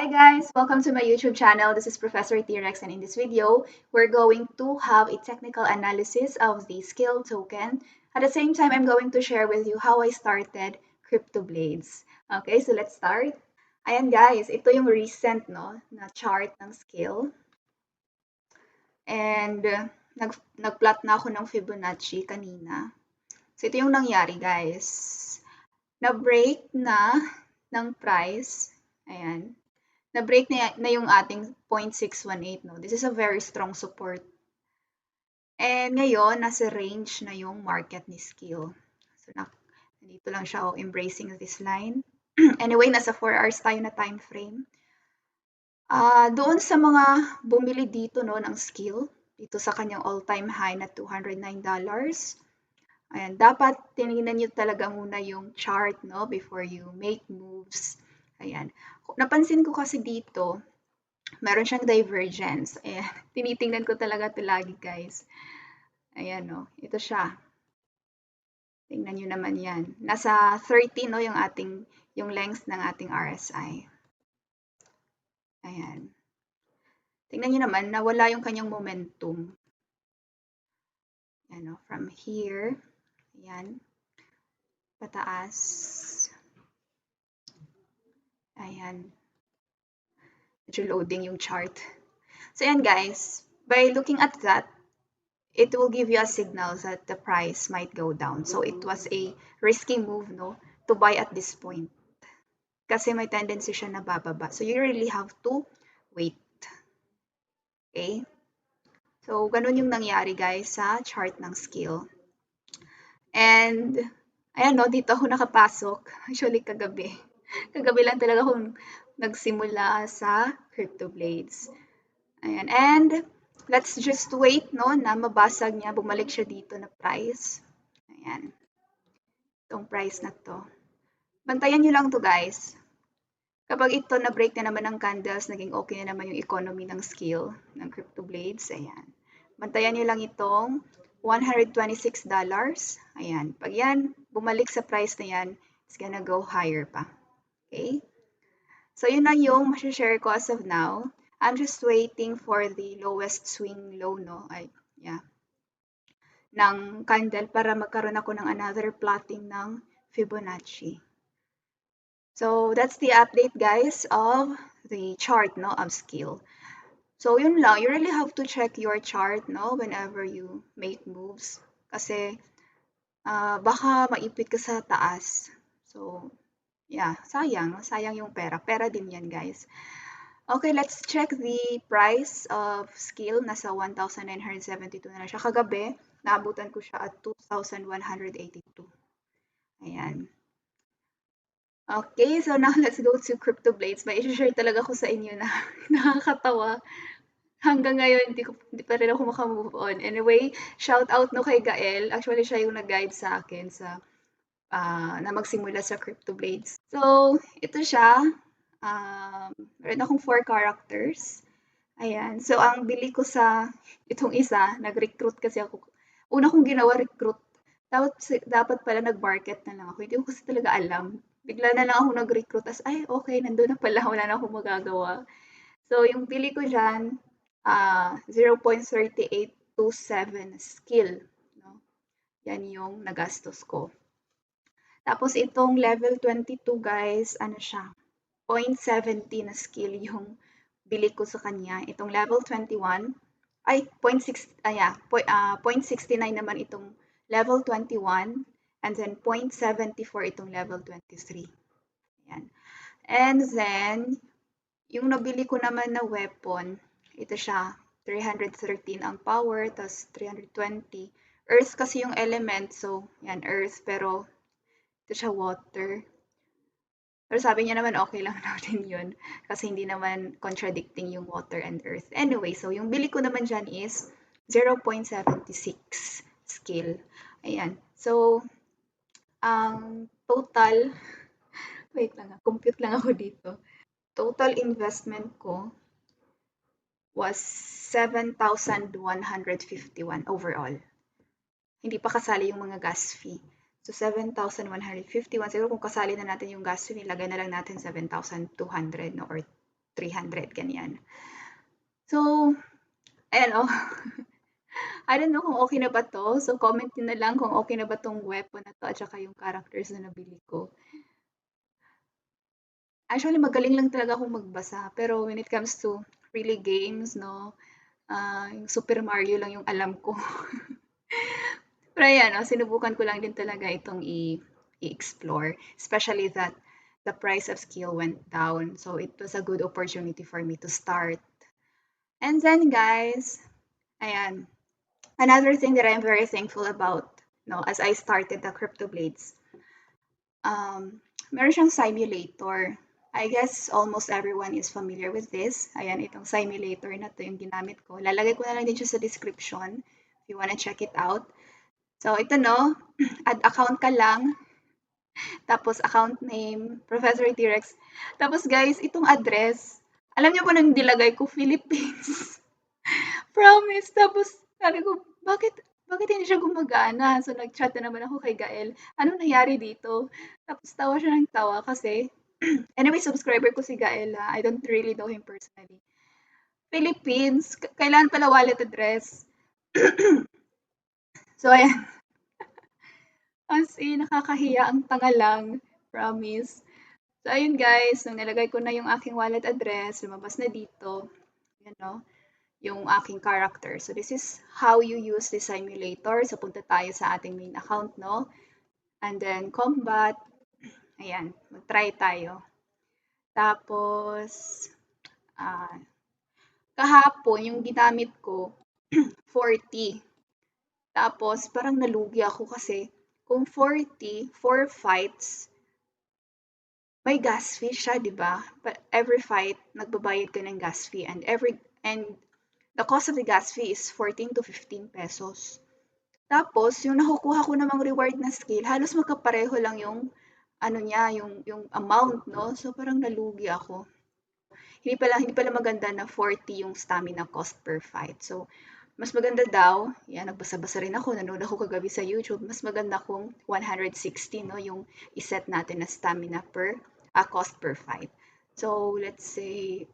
Hi guys, welcome to my YouTube channel. This is Professor T-Rex, and in this video, we're going to have a technical analysis of the skill token. At the same time, I'm going to share with you how I started CryptoBlades. Okay, so let's start. Ayan guys, ito yung recent na chart ng skill. And nag-plot na ako ng Fibonacci kanina. So ito yung nangyari guys. Na-break na ng price. Ayan. Na-break na yung ating 0.618, no? This is a very strong support. And ngayon, nasa range na yung market ni skill. So, nandito lang siya, embracing this line. Anyway, nasa 4 hours tayo na time frame. Doon sa mga bumili dito no, ng skill, dito sa kanyang all-time high na $209, ayan, dapat tinignan nyo talaga muna yung chart no, before you make moves. Ayan. Napansin ko kasi dito, meron siyang divergence. Ayan. Tinitingnan ko talaga ito lagi, guys. Ayan, no. Ito siya. Tingnan nyo naman yan. Nasa 30, no, yung length ng ating RSI. Ayan. Tingnan nyo naman, nawala yung kanyang momentum. Ayan, no. From here, ayan, pataas. Ayan. Medyo loading yung chart. So, ayan guys, by looking at that, it will give you a signal that the price might go down. So, it was a risky move, no, to buy at this point. Kasi may tendency siya na bababa. So, you really have to wait. Okay? So, ganun yung nangyari guys sa chart ng skill. And, ayan no, dito ako nakapasok. Actually, kagabi. Kagabi lang talaga akong nagsimula sa CryptoBlades. Ayan. And, let's just wait, no, na mabasag niya, bumalik siya dito na price. Ayan. Itong price na to. Bantayan nyo lang to guys. Kapag ito na-break na naman ng candles, naging okay na naman yung economy ng skill ng CryptoBlades. Ayan. Bantayan nyo lang itong $126. Ayan. Pag yan, bumalik sa price na yan, it's gonna go higher pa. Okay? So, yun na yung masashare ko as of now. I'm just waiting for the lowest swing low, no? Ng candle para magkaroon ako ng another plotting ng Fibonacci. So, that's the update, guys, of the chart, no, of skill. So, yun lang. You really have to check your chart, no, whenever you make moves. Kasi, baka maipit ka sa taas. So, yeah, sayang. Sayang yung pera. Pera din yan, guys. Okay, let's check the price of skill. Nasa 1,972 na siya. Kagabi, naabutan ko siya at 2,182. Ayan. Okay, so now let's go to CryptoBlades. May i-share talaga ko sa inyo na nakakatawa. Hanggang ngayon, hindi pa rin ako makamove on. Anyway, shout out no kay Gael. Actually, siya yung nag-guide sa akin na magsimula sa CryptoBlades. So, ito siya. Meron akong 4 characters. Ayan. So, ang bili ko sa itong isa, nag-recruit kasi ako. Una kong ginawa, recruit. Dapat pala nag-market na lang ako. Hindi ko kasi talaga alam. Bigla na lang ako nag-recruit. As, ay, okay, nandun na pala. Wala na akong magagawa. So, yung pili ko dyan, 0.3827 skill. No? Yan yung nagastos ko. Tapos, itong level 22, guys, ano siya? 0.70 na skill yung bili ko sa kanya. Itong level 21, ay, 0.69 naman itong level 21, and then 0.74 itong level 23. Ayan. And then, yung nabili ko naman na weapon, ito siya, 313 ang power, tas 320. Earth kasi yung element, so, yan, earth, pero ito siya, water. Pero sabi niya naman okay lang natin yun kasi hindi naman contradicting yung water and earth. Anyway, so yung bili ko naman dyan is 0.76 skill. Ayan. So, ang total, wait lang, compute lang ako dito. Total investment ko was 7,151 overall. Hindi pa kasali yung mga gas fee. So, 7,151. Siguro kung kasali na natin yung gas fee, nilagay na lang natin 7,200 no, or 300, ganyan. So, ayan oh. I don't know kung okay na ba to. So, comment nyo na lang kung okay na ba tong weapon na to at saka yung characters na nabili ko. Actually, magaling lang talaga akong magbasa. Pero when it comes to really games, no, yung Super Mario lang yung alam ko. Pero ayan, no, sinubukan ko lang din talaga itong i-explore. Especially that the price of skill went down. So, it was a good opportunity for me to start. And then, guys, ayan, another thing that I'm very thankful about, no, as I started the Crypto Blades, meron siyang simulator. I guess almost everyone is familiar with this. Ayan, itong simulator na to yung ginamit ko. Lalagay ko na lang din siya sa description if you wanna check it out. So, ito no, add account ka lang, tapos account name, Professor T-Rex. Tapos guys, itong address, alam niyo po nang nilagay ko, Philippines. Promise. Tapos sabi ko, bakit hindi siya gumagana? So nag-chat na naman ako kay Gael. Anong nangyari dito? Tapos tawa siya ng tawa kasi anyway, subscriber ko si Gael. I don't really know him personally. Philippines, kailangan pala wallet address. So ayan, as in, nakakahiya ang tanga lang. Promise. So ayun guys, nung nilagay ko na yung aking wallet address, lumabas na dito. You know, yung aking character. So this is how you use the simulator. So punta tayo sa ating main account, no? And then combat. Ayan, mag-try tayo. Tapos, kahapon, yung ginamit ko, 40. Tapos, parang nalugi ako kasi kung 40, 4 fights, may gas fee siya, di ba? But every fight, nagbabayad ka ng gas fee and the cost of the gas fee is 14 to 15 pesos. Tapos, yung nakukuha ko namang reward na skill, halos magkapareho lang yung ano niya, yung amount, no? So, parang nalugi ako. Hindi pala maganda na 40 yung stamina cost per fight. So, mas maganda daw, yan, nagbasa-basa rin ako, nanood ako kagabi sa YouTube, mas maganda kung 160, no? Yung iset natin na stamina per cost per fight. So, let's say,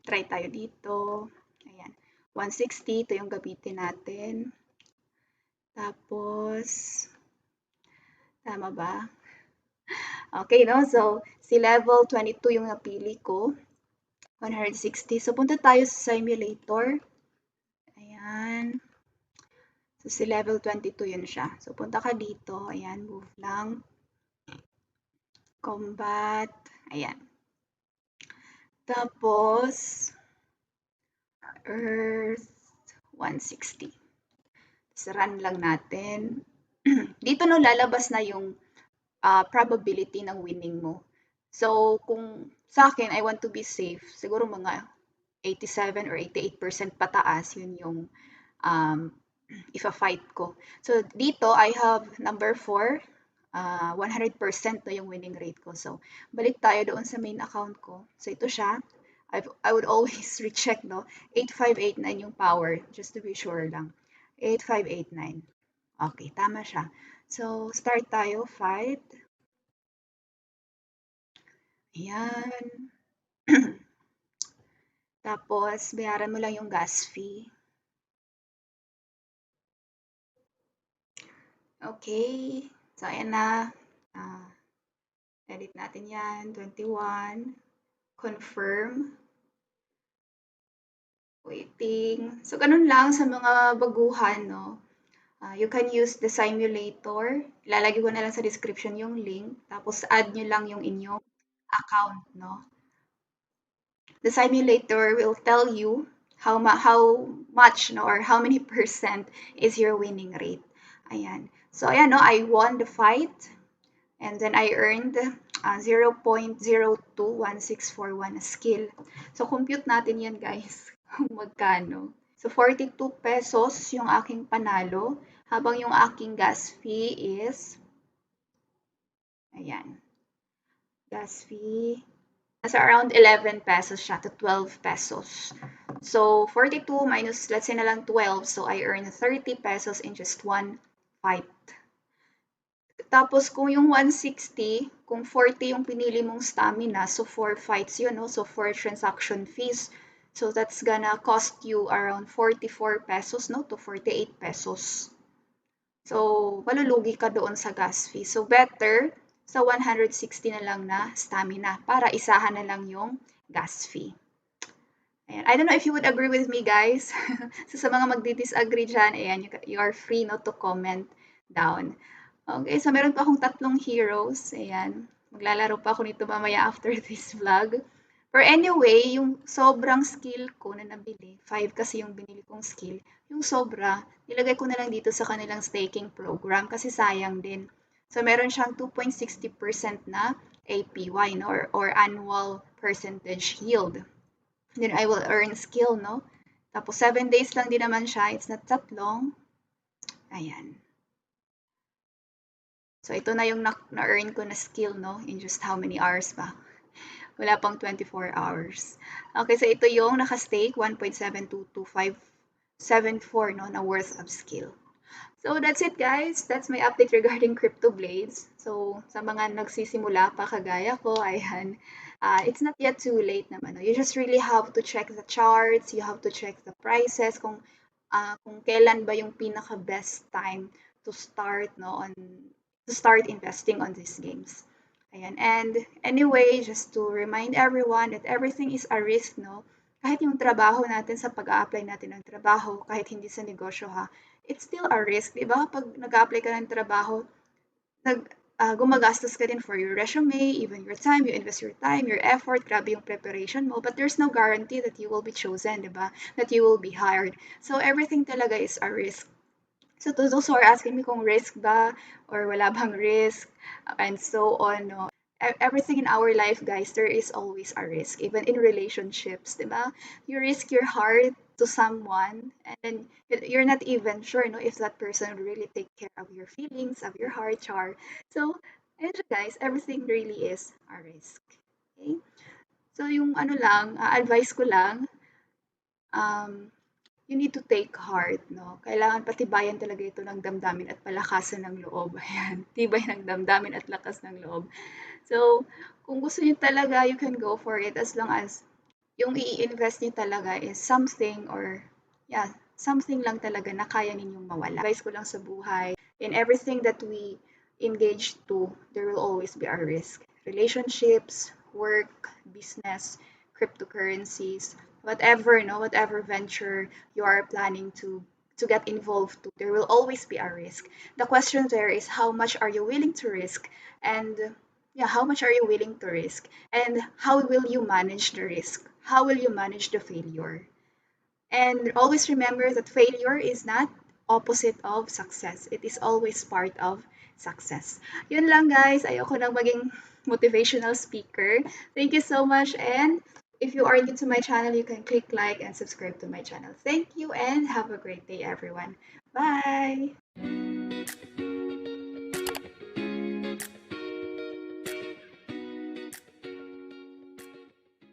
try tayo dito. Ayan. 160, ito yung gamitin natin. Tapos, tama ba? Okay, no? So, si level 22 yung napili ko. 160. So, punta tayo sa simulator. Ayan. So, si level 22 yun siya. So, punta ka dito. Ayan, move lang. Combat. Ayan. Tapos, Earth 160. So, run lang natin. Dito no lalabas na yung probability ng winning mo. So, kung sa akin, I want to be safe, siguro mga 87 or 88% pataas, yun yung if-a-fight ko. So, dito, I have number 4, 100% na yung winning rate ko. So, balik tayo doon sa main account ko. So, ito siya. I would always recheck, no? 8589 yung power, just to be sure lang. 8589. Okay, tama siya. So, start tayo, fight. Ayan. Tapos, bayaran mo lang yung gas fee. Okay. So, ayan na. Edit natin yan. 21. Confirm. Waiting. So, ganun lang sa mga baguhan, no? You can use the simulator. Ilalagay ko na lang sa description yung link. Tapos, add nyo lang yung inyong account, no? The simulator will tell you how much, no, or how many percent is your winning rate. Ayan. So, ayan, no, I won the fight. And then I earned 0.021641 skill. So, compute natin yan, guys. Kung magkano. So, 42 pesos yung aking panalo. Habang yung aking gas fee is, ayan, gas fee, nasa around 11 pesos siya to 12 pesos. So, 42 minus, let's say na lang 12. So, I earn 30 pesos in just one fight. Tapos kung yung 160, kung 40 yung pinili mong stamina, so 4 fights yun, no? So 4 transaction fees. So that's gonna cost you around 44 pesos, no? To 48 pesos. So, malulugi ka doon sa gas fee. So, better sa 160 na lang na stamina para isahan na lang yung gas fee. Ayan. I don't know if you would agree with me, guys. So, sa mga magdi-disagree dyan, ayan, you are free no, to comment down. Okay, so meron pa akong tatlong heroes. Ayan. Maglalaro pa ako nito mamaya after this vlog. But anyway, yung sobrang skill ko na nabili, 5 kasi yung binili kong skill, yung sobra, nilagay ko na lang dito sa kanilang staking program kasi sayang din. So, meron siyang 2.60% na APY, no? Or annual percentage yield. Then I will earn skill, no? Tapos 7 days lang din naman siya. It's not that long. Ayan. So ito na yung na-earn ko na skill, no? In just how many hours pa? Wala pang 24 hours. Okay, so ito yung naka-stake, 1.72254, no? Na worth of skill. So that's it, guys. That's my update regarding Crypto Blades. So sa mga nagsisimula pa kagaya ko, ayan, it's not yet too late naman. No? You just really have to check the charts, you have to check the prices, kung kailan ba yung pinaka best time to start investing on these games. Ayan. And anyway, just to remind everyone that everything is a risk, no? Kahit yung trabaho natin sa pag-a-apply natin ng trabaho, kahit hindi sa negosyo ha, it's still a risk, di ba? Pag nag-a-apply ka ng trabaho, gumagastos ka din for your resume, even your time, you invest your time, your effort, grabe yung preparation mo, but there's no guarantee that you will be chosen, di ba? That you will be hired. So everything talaga is a risk. So to those who are asking me kung risk ba or wala bang risk and so on, no? Everything in our life, guys, there is always a risk, even in relationships, di ba? You risk your heart to someone and then you're not even sure no if that person will really take care of your feelings, of your heart, char. So, and guys, everything really is a risk. Okay? So yung ano lang, advice ko lang, um, you need to take heart, no? Kailangan patibayan talaga ito ng damdamin at palakasan ng loob. Ayan, tibay ng damdamin at lakas ng loob. So, kung gusto niyo talaga, you can go for it as long as yung i-invest niyo talaga is something or, yeah, something lang talaga na kaya ninyong mawala. Advice ko lang sa buhay, in everything that we engage to, there will always be a risk. Relationships, work, business, cryptocurrencies, whatever, no, whatever venture you are planning to get involved to, there will always be a risk. The question there is how much are you willing to risk, and yeah, how much are you willing to risk, and how will you manage the risk? How will you manage the failure? And always remember that failure is not opposite of success. It is always part of success. Yun lang guys. Ayoko nang maging motivational speaker. Thank you so much. And if you are new to my channel, you can click like and subscribe to my channel. Thank you and have a great day, everyone. Bye!